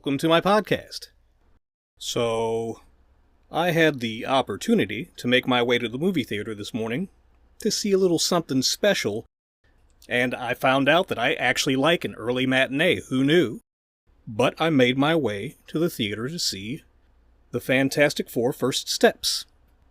welcome to my podcast. So, I had the opportunity to make my way to the movie theater this morning to see a little something special, and I found out that I actually like an early matinee. Who knew? But I made my way to the theater to see the Fantastic Four First Steps.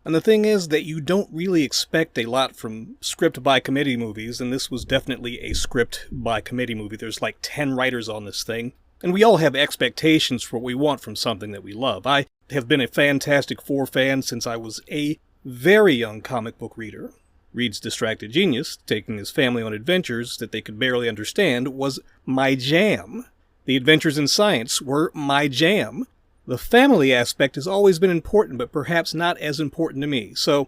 And the thing is that you don't really expect a lot from script-by-committee movies, and this was definitely a script-by-committee movie. There's like 10 writers on this thing, and we all have expectations for what we want from something that we love. I have been a Fantastic Four fan since I was a very young comic book reader. Reed's distracted genius, taking his family on adventures that they could barely understand, was my jam. The adventures in science were my jam. The family aspect has always been important, but perhaps not as important to me. So,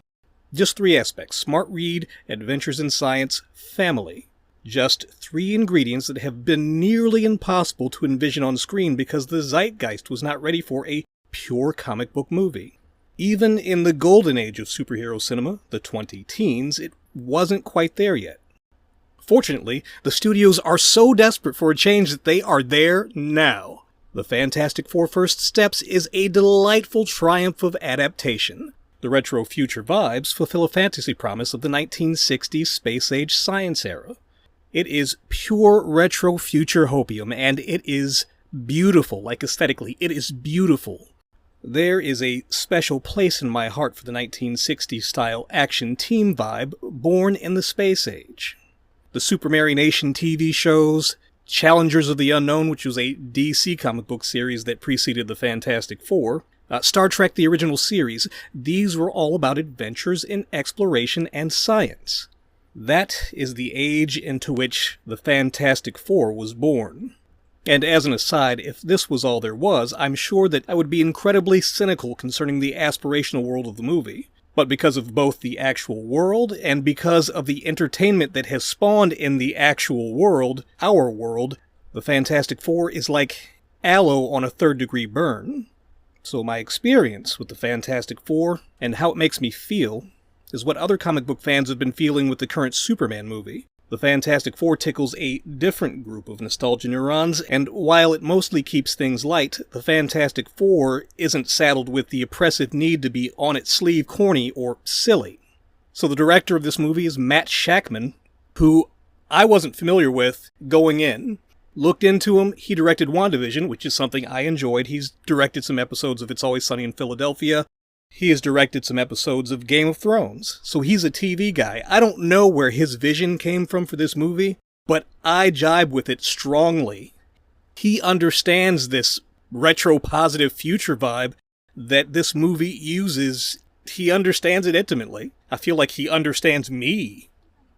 just 3 aspects: Smart Reed, Adventures in Science, Family. Just 3 ingredients that have been nearly impossible to envision on screen because the zeitgeist was not ready for a pure comic book movie. Even in the golden age of superhero cinema, the 20-teens, it wasn't quite there yet. Fortunately, the studios are so desperate for a change that they are there now. The Fantastic Four First Steps is a delightful triumph of adaptation. The retro future vibes fulfill a fantasy promise of the 1960s space-age science era. It is pure retro future hopium, and it is beautiful, like aesthetically, it is beautiful. There is a special place in my heart for the 1960s-style action team vibe born in the space age. The Super Mary Nation TV shows, Challengers of the Unknown, which was a DC comic book series that preceded the Fantastic Four, Star Trek the original series, these were all about adventures in exploration and science. That is the age into which the Fantastic Four was born. And as an aside, if this was all there was, I'm sure that I would be incredibly cynical concerning the aspirational world of the movie. But because of both the actual world, and because of the entertainment that has spawned in the actual world, our world, the Fantastic Four is like aloe on a 3rd-degree burn. So my experience with the Fantastic Four, and how it makes me feel, is what other comic book fans have been feeling with the current Superman movie. The Fantastic Four tickles a different group of nostalgia neurons, and while it mostly keeps things light, the Fantastic Four isn't saddled with the oppressive need to be on its sleeve corny or silly. So the director of this movie is Matt Shakman, who I wasn't familiar with going in. Looked into him, he directed WandaVision, which is something I enjoyed. He's directed some episodes of It's Always Sunny in Philadelphia. He has directed some episodes of Game of Thrones, so he's a TV guy. I don't know where his vision came from for this movie, but I jibe with it strongly. He understands this retro-positive future vibe that this movie uses. He understands it intimately. I feel like he understands me.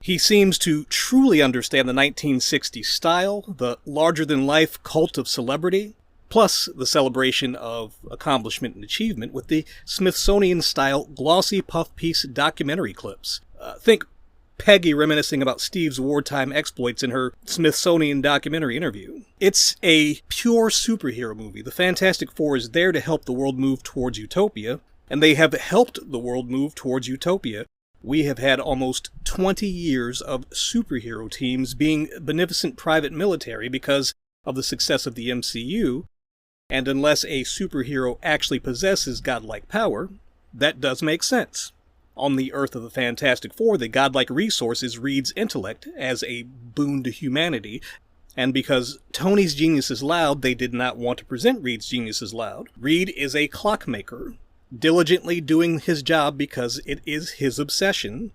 He seems to truly understand the 1960s style, the larger-than-life cult of celebrity, plus the celebration of accomplishment and achievement with the Smithsonian-style glossy puff piece documentary clips. Think Peggy reminiscing about Steve's wartime exploits in her Smithsonian documentary interview. It's a pure superhero movie. The Fantastic Four is there to help the world move towards utopia, and they have helped the world move towards utopia. We have had almost 20 years of superhero teams being beneficent private military because of the success of the MCU, and unless a superhero actually possesses godlike power, that does make sense. On the Earth of the Fantastic Four, the godlike resource is Reed's intellect as a boon to humanity, and because Tony's genius is loud, they did not want to present Reed's genius as loud. Reed is a clockmaker, diligently doing his job because it is his obsession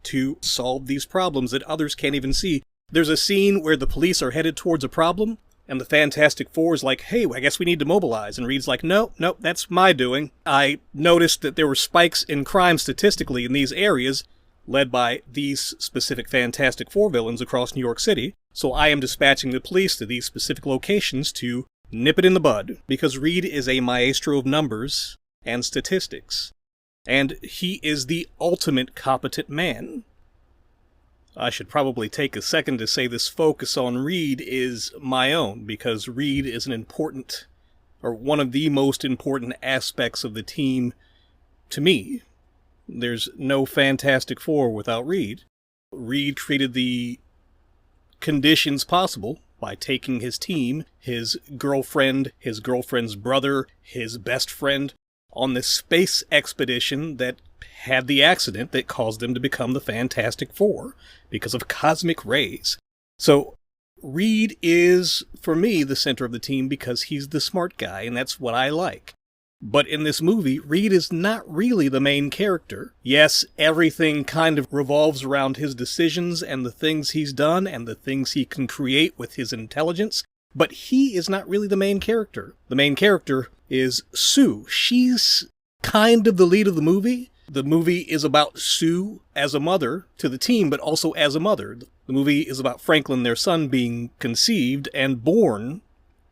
to solve these problems that others can't even see. There's a scene where the police are headed towards a problem, and the Fantastic Four is like, hey, I guess we need to mobilize. And Reed's like, no, that's my doing. I noticed that there were spikes in crime statistically in these areas, led by these specific Fantastic Four villains across New York City, so I am dispatching the police to these specific locations to nip it in the bud, because Reed is a maestro of numbers and statistics, and he is the ultimate competent man. I should probably take a second to say this focus on Reed is my own, because Reed is an important, or one of the most important aspects of the team to me. There's no Fantastic Four without Reed. Reed created the conditions possible by taking his team, his girlfriend, his girlfriend's brother, his best friend, on this space expedition that had the accident that caused them to become the Fantastic Four because of cosmic rays. So Reed is, for me, the center of the team because he's the smart guy, and that's what I like. But in this movie, Reed is not really the main character. Yes, everything kind of revolves around his decisions and the things he's done and the things he can create with his intelligence, but he is not really the main character. The main character is Sue. She's kind of the lead of the movie. The movie is about Sue as a mother to the team, but also as a mother. The movie is about Franklin, their son, being conceived and born,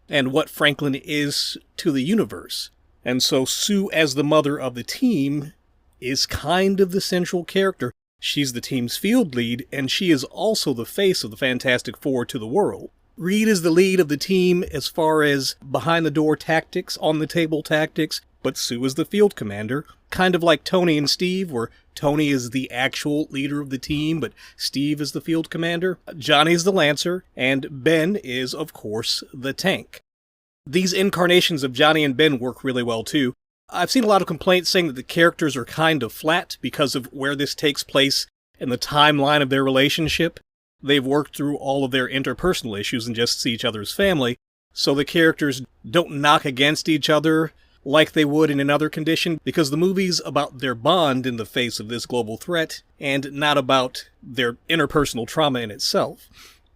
and what Franklin is to the universe. And so Sue, as the mother of the team, is kind of the central character. She's the team's field lead, and she is also the face of the Fantastic Four to the world. Reed is the lead of the team as far as behind-the-door tactics, on-the-table tactics, but Sue is the field commander, kind of like Tony and Steve, where Tony is the actual leader of the team, but Steve is the field commander. Johnny's the Lancer, and Ben is, of course, the tank. These incarnations of Johnny and Ben work really well, too. I've seen a lot of complaints saying that the characters are kind of flat because of where this takes place in the timeline of their relationship. They've worked through all of their interpersonal issues and just see each other as family, so the characters don't knock against each other like they would in another condition, because the movie's about their bond in the face of this global threat, and not about their interpersonal trauma in itself.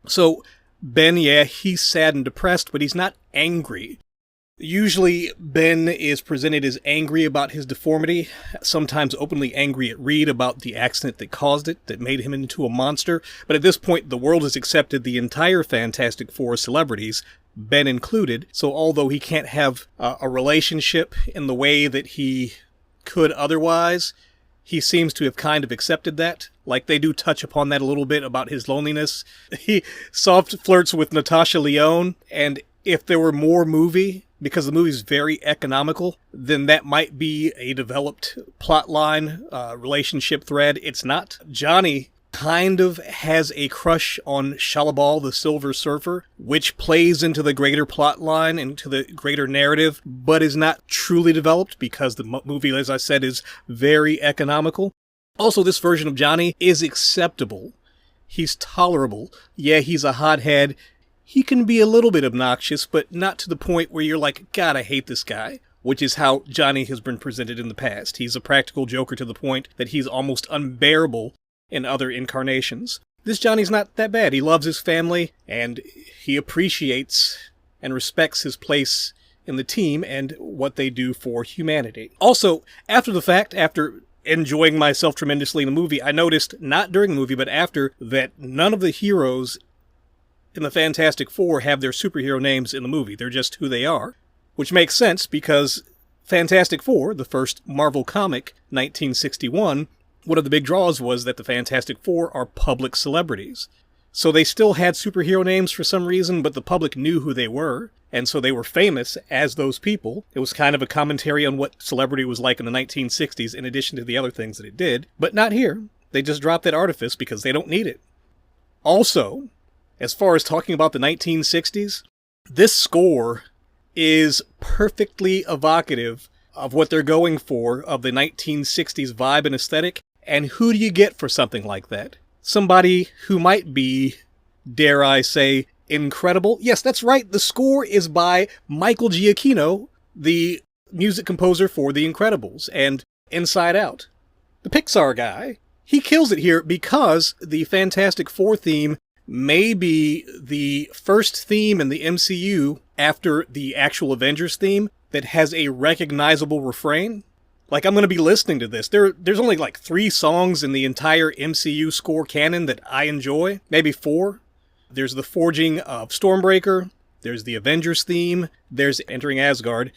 So, Ben, yeah, he's sad and depressed, but he's not angry. Usually, Ben is presented as angry about his deformity, sometimes openly angry at Reed about the accident that caused it, that made him into a monster, but at this point, the world has accepted the entire Fantastic Four celebrities, Ben included, so although he can't have a relationship in the way that he could otherwise, he seems to have kind of accepted that. Like, they do touch upon that a little bit about his loneliness. He soft flirts with Natasha Lyonne, and if there were more movie, because the movie's very economical, then that might be a developed plotline, relationship thread. It's not. Johnny kind of has a crush on Shalabal the Silver Surfer, which plays into the greater plot line, into the greater narrative, but is not truly developed because the movie, as I said, is very economical. Also, this version of Johnny is acceptable. He's tolerable. Yeah, he's a hothead. He can be a little bit obnoxious, but not to the point where you're like, God, I hate this guy, which is how Johnny has been presented in the past. He's a practical joker to the point that he's almost unbearable in other incarnations. This Johnny's not that bad. He loves his family, and he appreciates and respects his place in the team and what they do for humanity. Also, after the fact, after enjoying myself tremendously in the movie, I noticed, not during the movie, but after, that none of the heroes in the Fantastic Four have their superhero names in the movie. They're just who they are, which makes sense because Fantastic Four, the first Marvel comic, 1961, one of the big draws was that the Fantastic Four are public celebrities. So they still had superhero names for some reason, but the public knew who they were, and so they were famous as those people. It was kind of a commentary on what celebrity was like in the 1960s, in addition to the other things that it did. But not here. They just dropped that artifice because they don't need it. Also, as far as talking about the 1960s, this score is perfectly evocative of what they're going for, of the 1960s vibe and aesthetic. And who do you get for something like that? Somebody who might be, dare I say, incredible. Yes, that's right. The score is by Michael Giacchino, the music composer for The Incredibles and Inside Out. The Pixar guy. He kills it here because the Fantastic Four theme may be the first theme in the MCU after the actual Avengers theme that has a recognizable refrain. Like, I'm going to be listening to this. There's only like 3 songs in the entire MCU score canon that I enjoy. Maybe 4. There's the Forging of Stormbreaker. There's the Avengers theme. There's Entering Asgard.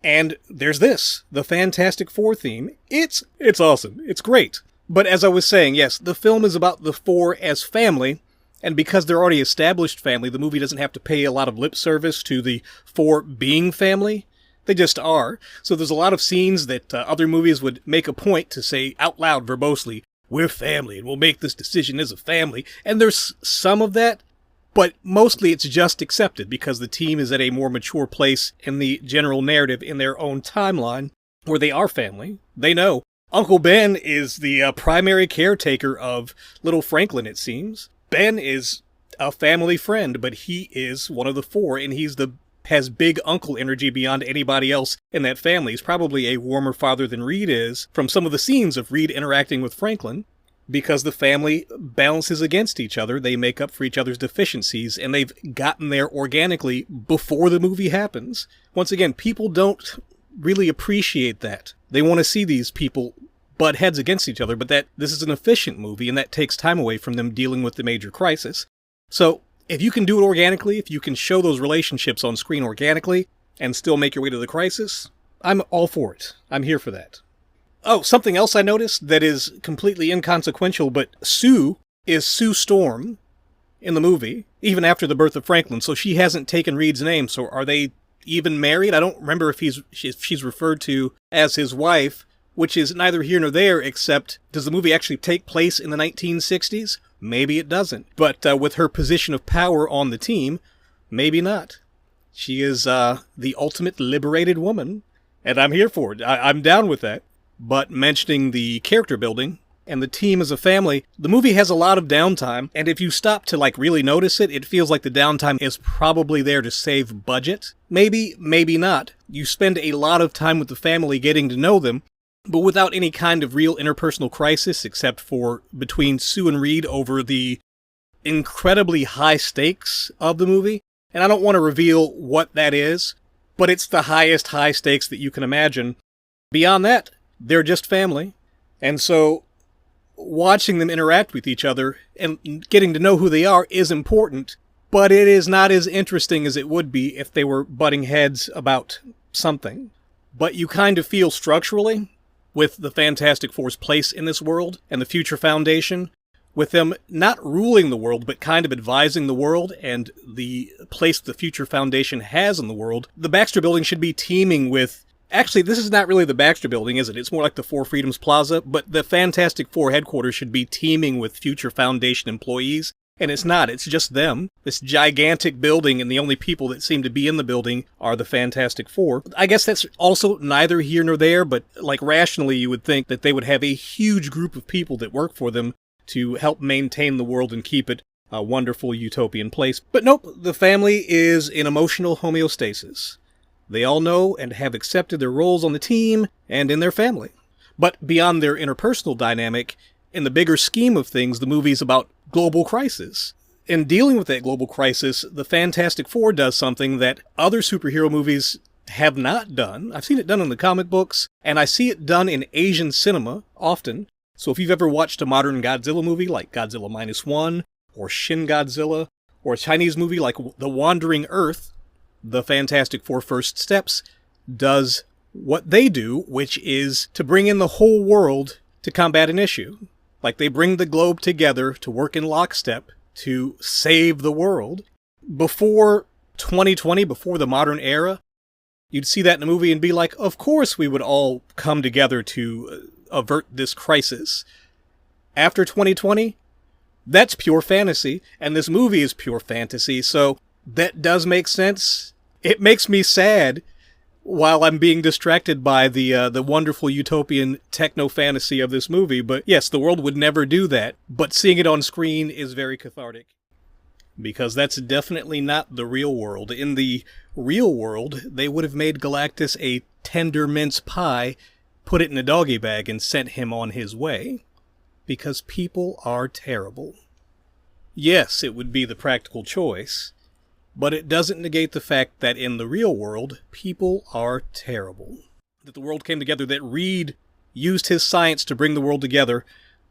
And there's this, the Fantastic Four theme. It's awesome. It's great. But as I was saying, yes, the film is about the Four as family. And because they're already established family, the movie doesn't have to pay a lot of lip service to the Four being family. They just are. So there's a lot of scenes that other movies would make a point to say out loud, verbosely, we're family and we'll make this decision as a family. And there's some of that, But mostly it's just accepted because the team is at a more mature place in the general narrative in their own timeline where they are family. They know. Uncle Ben is the primary caretaker of little Franklin, it seems. Ben is a family friend, but he is one of the four, and has big uncle energy beyond anybody else in that family. He's probably a warmer father than Reed is from some of the scenes of Reed interacting with Franklin. Because the family balances against each other, they make up for each other's deficiencies, and they've gotten there organically before the movie happens. Once again, people don't really appreciate that. They want to see these people butt heads against each other, but this is an efficient movie, and that takes time away from them dealing with the major crisis. So, if you can do it organically, if you can show those relationships on screen organically, and still make your way to the crisis, I'm all for it. I'm here for that. Oh, something else I noticed that is completely inconsequential, but Sue is Sue Storm in the movie, even after the birth of Franklin, so she hasn't taken Reed's name, so are they even married? I don't remember if she's referred to as his wife, which is neither here nor there, except does the movie actually take place in the 1960s? Maybe it doesn't. But with her position of power on the team, maybe not. She is the ultimate liberated woman, and I'm here for it. I'm down with that. But mentioning the character building and the team as a family, the movie has a lot of downtime, and if you stop to really notice it, it feels like the downtime is probably there to save budget. Maybe, maybe not. You spend a lot of time with the family getting to know them, but without any kind of real interpersonal crisis, except for between Sue and Reed over the incredibly high stakes of the movie. And I don't want to reveal what that is, but it's the highest high stakes that you can imagine. Beyond that, they're just family, and so watching them interact with each other and getting to know who they are is important, but it is not as interesting as it would be if they were butting heads about something. But you kind of feel structurally, with the Fantastic Four's place in this world and the Future Foundation, with them not ruling the world, but kind of advising the world and the place the Future Foundation has in the world, the Baxter Building should be teeming with. Actually, this is not really the Baxter Building, is it? It's more like the Four Freedoms Plaza, but the Fantastic Four headquarters should be teeming with Future Foundation employees, and it's not. It's just them. This gigantic building, and the only people that seem to be in the building are the Fantastic Four. I guess that's also neither here nor there, but rationally you would think that they would have a huge group of people that work for them to help maintain the world and keep it a wonderful utopian place. But nope, the family is in emotional homeostasis. They all know and have accepted their roles on the team and in their family. But beyond their interpersonal dynamic, in the bigger scheme of things, the movie's about global crisis. In dealing with that global crisis, the Fantastic Four does something that other superhero movies have not done. I've seen it done in the comic books, and I see it done in Asian cinema often. So if you've ever watched a modern Godzilla movie like Godzilla -1, or Shin Godzilla, or a Chinese movie like The Wandering Earth, the Fantastic Four First Steps does what they do, which is to bring in the whole world to combat an issue. They bring the globe together to work in lockstep to save the world. Before 2020, before the modern era, you'd see that in a movie and be like, of course we would all come together to avert this crisis. After 2020, that's pure fantasy, and this movie is pure fantasy, so that does make sense. It makes me sad while I'm being distracted by the wonderful utopian techno-fantasy of this movie. But yes, the world would never do that. But seeing it on screen is very cathartic. Because that's definitely not the real world. In the real world, they would have made Galactus a tender mince pie, put it in a doggy bag, and sent him on his way. Because people are terrible. Yes, it would be the practical choice. But it doesn't negate the fact that in the real world, people are terrible. That the world came together, that Reed used his science to bring the world together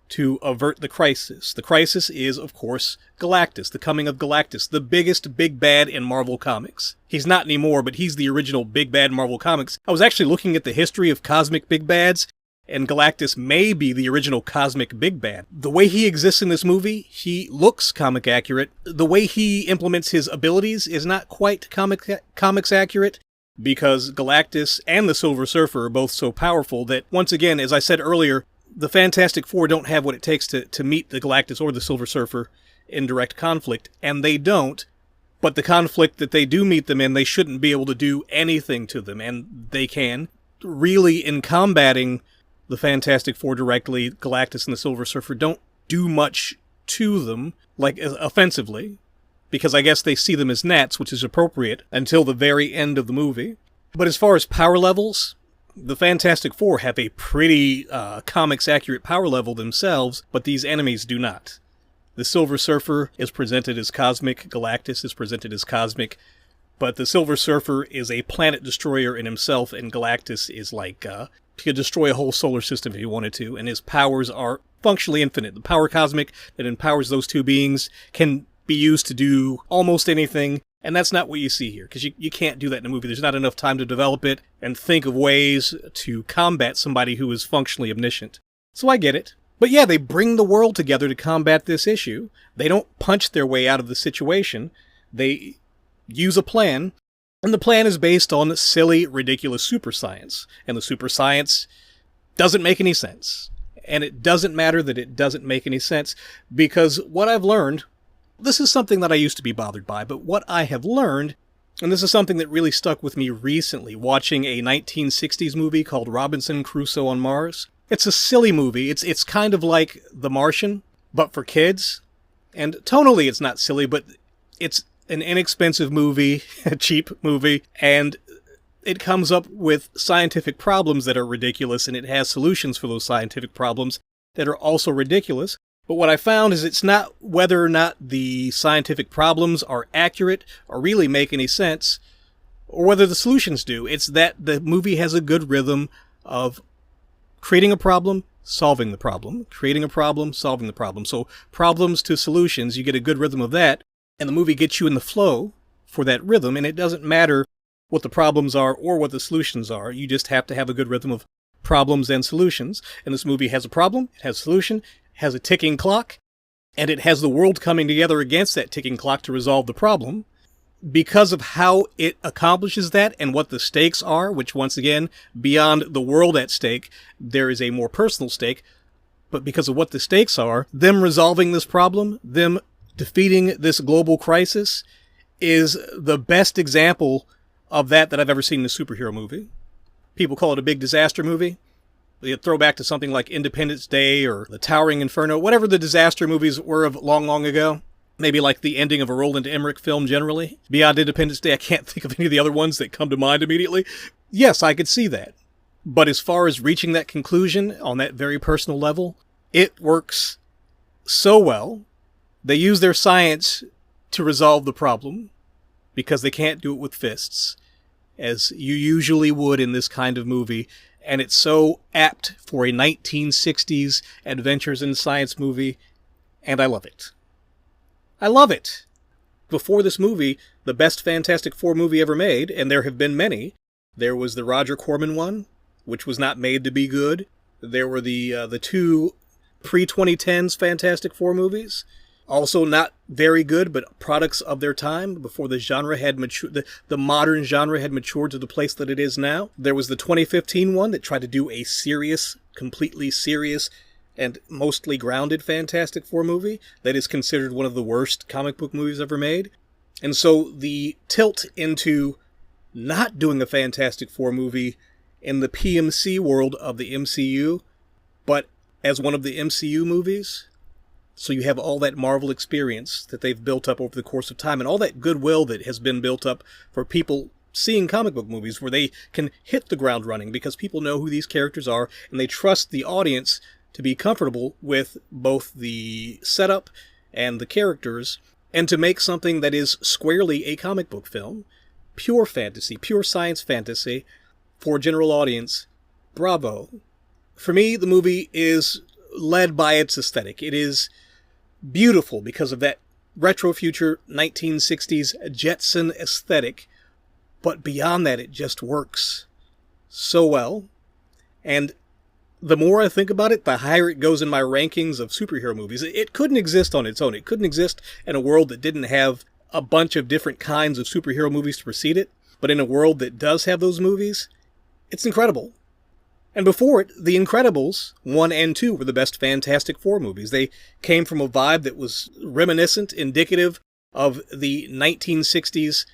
to avert the crisis. The crisis is, of course, Galactus, the coming of Galactus, the biggest big bad in Marvel Comics. He's not anymore, but he's the original big bad in Marvel Comics. I was actually looking at the history of cosmic big bads, and Galactus may be the original cosmic big bad. The way he exists in this movie, he looks comic accurate. The way he implements his abilities is not quite comics accurate, because Galactus and the Silver Surfer are both so powerful that, once again, as I said earlier, the Fantastic Four don't have what it takes to meet the Galactus or the Silver Surfer in direct conflict, and they don't. But the conflict that they do meet them in, they shouldn't be able to do anything to them, and they can. Really, in combating the Fantastic Four directly, Galactus and the Silver Surfer don't do much to them, like offensively, because I guess they see them as gnats, which is appropriate, until the very end of the movie. But as far as power levels, the Fantastic Four have a pretty comics-accurate power level themselves, but these enemies do not. The Silver Surfer is presented as cosmic, Galactus is presented as cosmic, but the Silver Surfer is a planet destroyer in himself, and Galactus is like, he could destroy a whole solar system if he wanted to, and his powers are functionally infinite. The power cosmic that empowers those two beings can be used to do almost anything, and that's not what you see here, because you can't do that in a movie. There's not enough time to develop it and think of ways to combat somebody who is functionally omniscient. So I get it. But yeah, they bring the world together to combat this issue. They don't punch their way out of the situation. They use a plan, and the plan is based on silly, ridiculous super science. And the super science doesn't make any sense. And it doesn't matter that it doesn't make any sense, because what I've learned, this is something that I used to be bothered by, but what I have learned, and this is something that really stuck with me recently, watching a 1960s movie called Robinson Crusoe on Mars. It's a silly movie. It's kind of like The Martian, but for kids. And tonally it's not silly, but it's an inexpensive movie, a cheap movie, and it comes up with scientific problems that are ridiculous, and it has solutions for those scientific problems that are also ridiculous. But what I found is it's not whether or not the scientific problems are accurate or really make any sense, or whether the solutions do. It's that the movie has a good rhythm of creating a problem, solving the problem, creating a problem, solving the problem. So problems to solutions, you get a good rhythm of that, and the movie gets you in the flow for that rhythm, and it doesn't matter what the problems are or what the solutions are. You just have to have a good rhythm of problems and solutions. And this movie has a problem, it has a solution, it has a ticking clock, and it has the world coming together against that ticking clock to resolve the problem. Because of how it accomplishes that and what the stakes are, which once again, beyond the world at stake, there is a more personal stake, but because of what the stakes are, them resolving this problem, them defeating this global crisis, is the best example of that I've ever seen in a superhero movie. People call it a big disaster movie. They throw back to something like Independence Day or The Towering Inferno, whatever the disaster movies were of long, long ago. Maybe like the ending of a Roland Emmerich film generally. Beyond Independence Day, I can't think of any of the other ones that come to mind immediately. Yes, I could see that. But as far as reaching that conclusion on that very personal level, it works so well. They use their science to resolve the problem, because they can't do it with fists, as you usually would in this kind of movie. And it's so apt for a 1960s adventures in science movie, and I love it. I love it. Before this movie, the best Fantastic Four movie ever made, and there have been many, there was the Roger Corman one, which was not made to be good. There were the two pre-2010s Fantastic Four movies, also not very good, but products of their time, before the genre had matured, the modern genre had matured to the place that it is now. There was the 2015 one that tried to do a serious, completely serious, and mostly grounded Fantastic Four movie that is considered one of the worst comic book movies ever made. And so the tilt into not doing a Fantastic Four movie in the PMC world of the MCU, but as one of the MCU movies, so you have all that Marvel experience that they've built up over the course of time, and all that goodwill that has been built up for people seeing comic book movies, where they can hit the ground running because people know who these characters are, and they trust the audience to be comfortable with both the setup and the characters, and to make something that is squarely a comic book film, pure fantasy, pure science fantasy, for a general audience. Bravo. For me, the movie is led by its aesthetic. It is beautiful because of that retro future 1960s Jetson aesthetic, but beyond that, it just works so well. And the more I think about it, the higher it goes in my rankings of superhero movies. It couldn't exist on its own. It couldn't exist in a world that didn't have a bunch of different kinds of superhero movies to precede it. But in a world that does have those movies, it's incredible. And before it, The Incredibles 1 and 2 were the best Fantastic Four movies. They came from a vibe that was reminiscent, indicative of the 1960s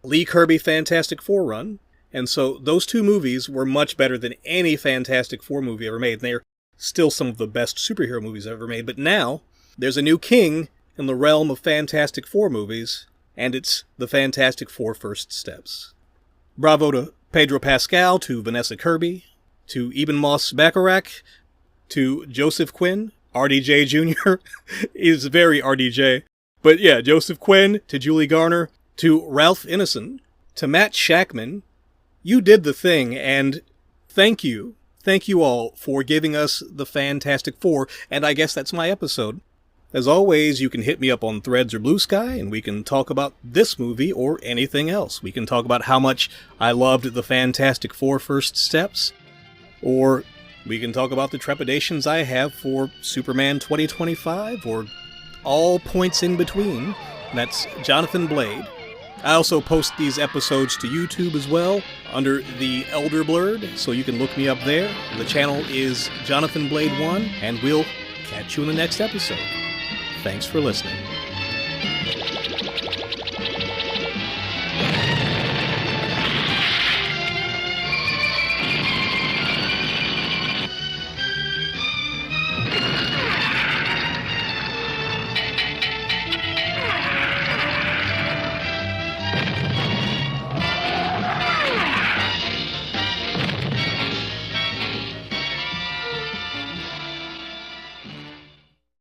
Lee Kirby Fantastic Four run. And so those two movies were much better than any Fantastic Four movie ever made. And they're still some of the best superhero movies ever made. But now, there's a new king in the realm of Fantastic Four movies, and it's the Fantastic Four First Steps. Bravo to Pedro Pascal, to Vanessa Kirby, to Eben Moss-Bacharach, to Joseph Quinn, RDJ Jr. is very RDJ. But yeah, Joseph Quinn, to Julie Garner, to Ralph Ineson, to Matt Shackman. You did the thing, and thank you. Thank you all for giving us the Fantastic Four, and I guess that's my episode. As always, you can hit me up on Threads or Blue Sky, and we can talk about this movie or anything else. We can talk about how much I loved the Fantastic Four First Steps, or we can talk about the trepidations I have for Superman 2025, or all points in between. That's Johnathanblade. I also post these episodes to YouTube as well, under the Elder Blerd, so you can look me up there. The channel is Johnathanblade1, and we'll catch you in the next episode. Thanks for listening.